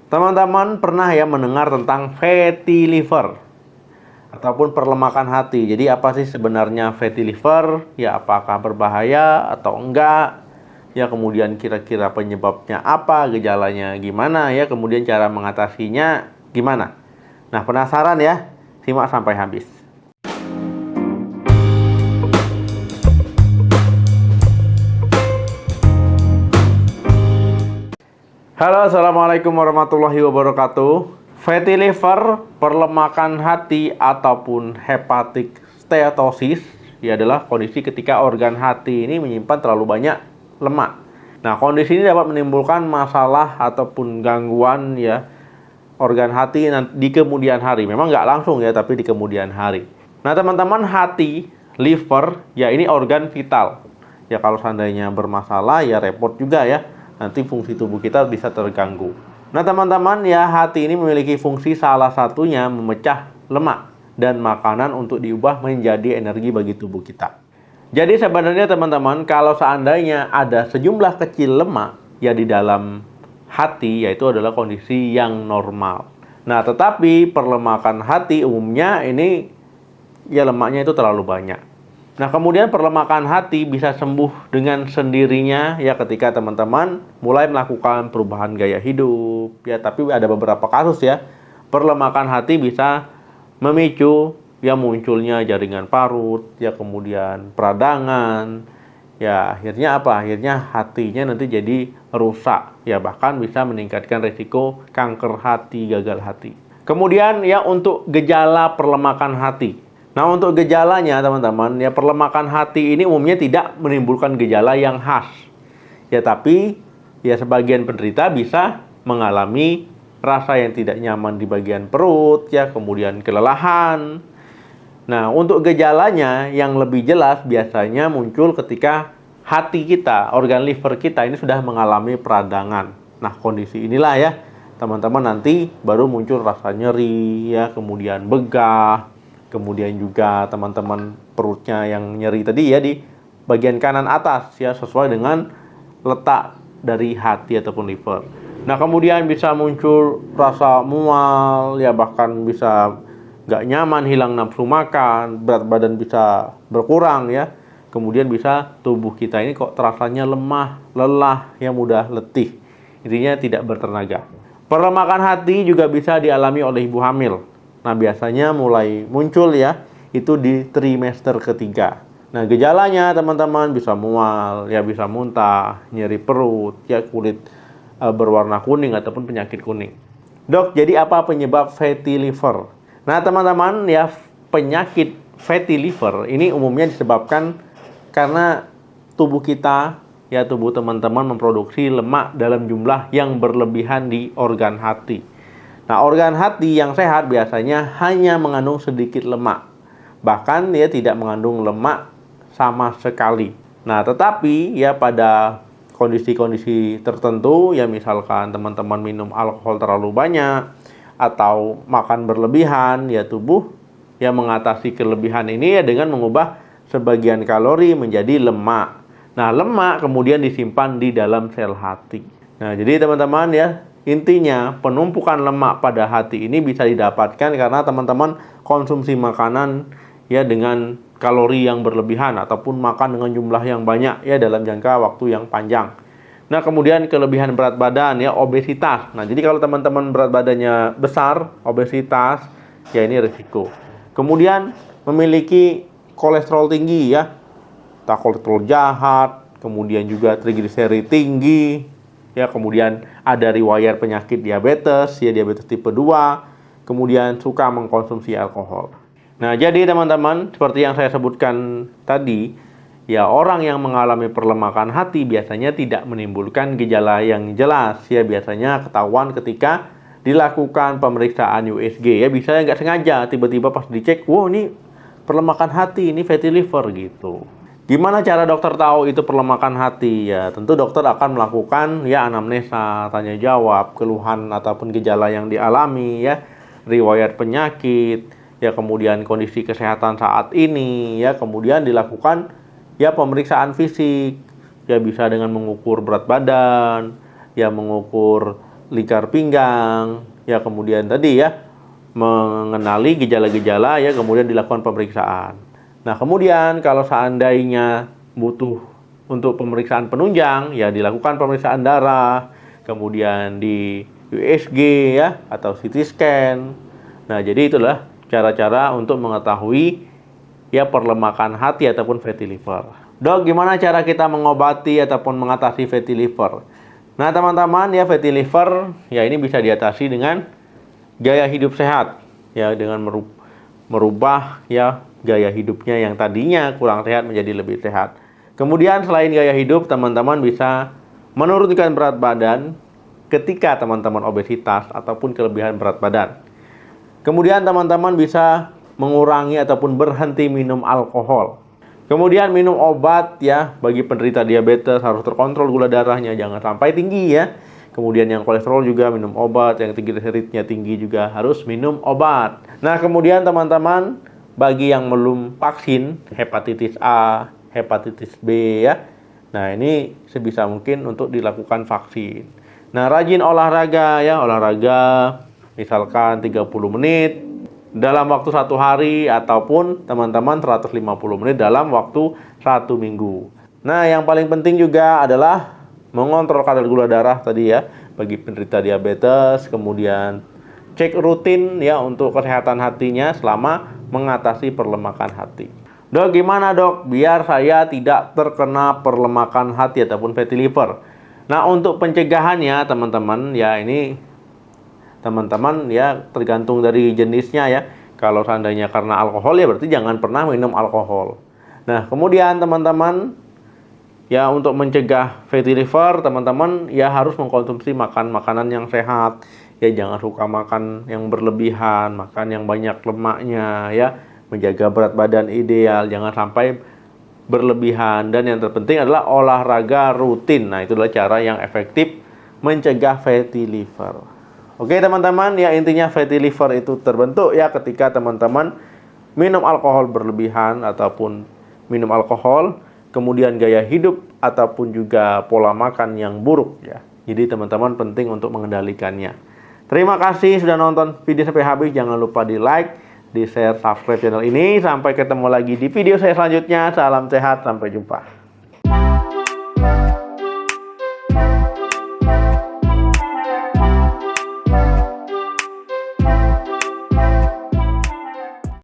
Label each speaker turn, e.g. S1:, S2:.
S1: Teman-teman pernah ya mendengar tentang fatty liver ataupun perlemakan hati. Jadi apa sih sebenarnya fatty liver? Ya apakah berbahaya atau enggak? Ya kemudian kira-kira penyebabnya apa, gejalanya gimana ya, kemudian cara mengatasinya gimana? Nah, penasaran ya? Simak sampai habis. Halo, assalamualaikum warahmatullahi wabarakatuh. Fatty liver, perlemakan hati ataupun hepatic steatosis, ya adalah kondisi ketika organ hati ini menyimpan terlalu banyak lemak. Nah, kondisi ini dapat menimbulkan masalah ataupun gangguan ya organ hati di kemudian hari. Memang nggak langsung ya, tapi di kemudian hari. Nah, teman-teman, hati, liver, ya ini organ vital. Ya kalau seandainya bermasalah ya repot juga ya. Nanti fungsi tubuh kita bisa terganggu. Nah, teman-teman, ya hati ini memiliki fungsi salah satunya memecah lemak dan makanan untuk diubah menjadi energi bagi tubuh kita. Jadi sebenarnya teman-teman, kalau seandainya ada sejumlah kecil lemak ya di dalam hati, yaitu adalah kondisi yang normal. Nah, tetapi perlemakan hati umumnya ini ya lemaknya itu terlalu banyak. Nah, kemudian perlemakan hati bisa sembuh dengan sendirinya ya ketika teman-teman mulai melakukan perubahan gaya hidup ya. Tapi ada beberapa kasus ya, perlemakan hati bisa memicu ya munculnya jaringan parut ya, kemudian peradangan ya. Akhirnya apa? Akhirnya hatinya nanti jadi rusak ya, bahkan bisa meningkatkan risiko kanker hati, gagal hati. Kemudian ya untuk gejala perlemakan hati. Nah, untuk gejalanya teman-teman, ya perlemakan hati ini umumnya tidak menimbulkan gejala yang khas. Ya, tapi ya sebagian penderita bisa mengalami rasa yang tidak nyaman di bagian perut, ya, kemudian kelelahan. Nah, untuk gejalanya yang lebih jelas biasanya muncul ketika hati kita, organ liver kita ini sudah mengalami peradangan. Nah, kondisi inilah ya, teman-teman, nanti baru muncul rasa nyeri, ya, kemudian begah. Kemudian juga teman-teman perutnya yang nyeri tadi ya di bagian kanan atas ya, sesuai dengan letak dari hati ataupun liver. Nah, kemudian bisa muncul rasa mual ya, bahkan bisa nggak nyaman, hilang nafsu makan, berat badan bisa berkurang ya. Kemudian bisa tubuh kita ini kok terasanya lemah, lelah, ya mudah letih. Intinya tidak bertenaga. Perlemakan hati juga bisa dialami oleh ibu hamil. Nah, biasanya mulai muncul ya, itu di trimester ketiga. Nah, gejalanya teman-teman bisa mual, ya bisa muntah, nyeri perut, ya kulit berwarna kuning ataupun penyakit kuning. Dok, jadi apa penyebab fatty liver? Nah, teman-teman, ya penyakit fatty liver ini umumnya disebabkan karena tubuh kita, ya tubuh teman-teman memproduksi lemak dalam jumlah yang berlebihan di organ hati. Nah, organ hati yang sehat biasanya hanya mengandung sedikit lemak. Bahkan dia tidak mengandung lemak sama sekali. Nah, tetapi ya pada kondisi-kondisi tertentu, ya misalkan teman-teman minum alkohol terlalu banyak atau makan berlebihan, ya tubuh ya mengatasi kelebihan ini ya dengan mengubah sebagian kalori menjadi lemak. Nah, lemak kemudian disimpan di dalam sel hati. Nah, jadi teman-teman ya, intinya penumpukan lemak pada hati ini bisa didapatkan karena teman-teman konsumsi makanan ya dengan kalori yang berlebihan ataupun makan dengan jumlah yang banyak ya dalam jangka waktu yang panjang. Nah, kemudian kelebihan berat badan ya, obesitas. Nah, jadi kalau teman-teman berat badannya besar, obesitas, ya ini risiko. Kemudian memiliki kolesterol tinggi ya, tak kolesterol jahat, kemudian juga trigliserid tinggi, ya kemudian ada riwayat penyakit diabetes, ya diabetes tipe 2, kemudian suka mengkonsumsi alkohol. Nah, jadi teman-teman, seperti yang saya sebutkan tadi, ya orang yang mengalami perlemakan hati biasanya tidak menimbulkan gejala yang jelas, ya biasanya ketahuan ketika dilakukan pemeriksaan USG, ya bisa nggak sengaja tiba-tiba pas dicek, wow ini perlemakan hati, ini fatty liver gitu. Gimana cara dokter tahu itu perlemakan hati? Ya, tentu dokter akan melakukan ya anamnesa, tanya jawab, keluhan ataupun gejala yang dialami ya, riwayat penyakit, ya kemudian kondisi kesehatan saat ini, ya kemudian dilakukan ya pemeriksaan fisik. Ya bisa dengan mengukur berat badan, ya mengukur lingkar pinggang, ya kemudian tadi ya mengenali gejala-gejala ya kemudian dilakukan pemeriksaan. Nah, kemudian kalau seandainya butuh untuk pemeriksaan penunjang ya dilakukan pemeriksaan darah, kemudian di USG ya atau CT scan. Nah, jadi itulah cara-cara untuk mengetahui ya perlemakan hati ataupun fatty liver. Dok, gimana cara kita mengobati ataupun mengatasi fatty liver? Nah, teman-teman, ya fatty liver ya ini bisa diatasi dengan gaya hidup sehat ya, dengan merubah ya gaya hidupnya yang tadinya kurang sehat menjadi lebih sehat. Kemudian selain gaya hidup, teman-teman bisa menurunkan berat badan ketika teman-teman obesitas ataupun kelebihan berat badan. Kemudian teman-teman bisa mengurangi ataupun berhenti minum alkohol. Kemudian minum obat ya, bagi penderita diabetes harus terkontrol gula darahnya, jangan sampai tinggi ya. Kemudian yang kolesterol juga minum obat, yang triglyceridnya tinggi juga harus minum obat. Nah, kemudian teman-teman bagi yang belum vaksin hepatitis A, hepatitis B ya. Nah, ini sebisa mungkin untuk dilakukan vaksin. Nah, rajin olahraga ya, olahraga misalkan 30 menit dalam waktu 1 hari ataupun teman-teman 150 menit dalam waktu 1 minggu. Nah, yang paling penting juga adalah mengontrol kadar gula darah tadi ya bagi penderita diabetes, kemudian cek rutin ya untuk kesehatan hatinya selama mengatasi perlemakan hati. Dok, gimana dok biar saya tidak terkena perlemakan hati ataupun fatty liver? Nah, untuk pencegahannya teman-teman ya ini teman-teman ya tergantung dari jenisnya ya. Kalau seandainya karena alkohol ya berarti jangan pernah minum alkohol. Nah, kemudian teman-teman ya untuk mencegah fatty liver, teman-teman ya harus mengkonsumsi makanan yang sehat. Ya jangan suka makan yang berlebihan, makan yang banyak lemaknya ya, menjaga berat badan ideal, jangan sampai berlebihan, dan yang terpenting adalah olahraga rutin. Nah, itu adalah cara yang efektif mencegah fatty liver. Oke teman-teman, ya intinya fatty liver itu terbentuk ya ketika teman-teman minum alkohol berlebihan ataupun minum alkohol, kemudian gaya hidup ataupun juga pola makan yang buruk ya. Jadi teman-teman penting untuk mengendalikannya. Terima kasih sudah nonton video sampai habis. Jangan lupa di like, di share, subscribe channel ini. Sampai ketemu lagi di video saya selanjutnya. Salam sehat, sampai jumpa.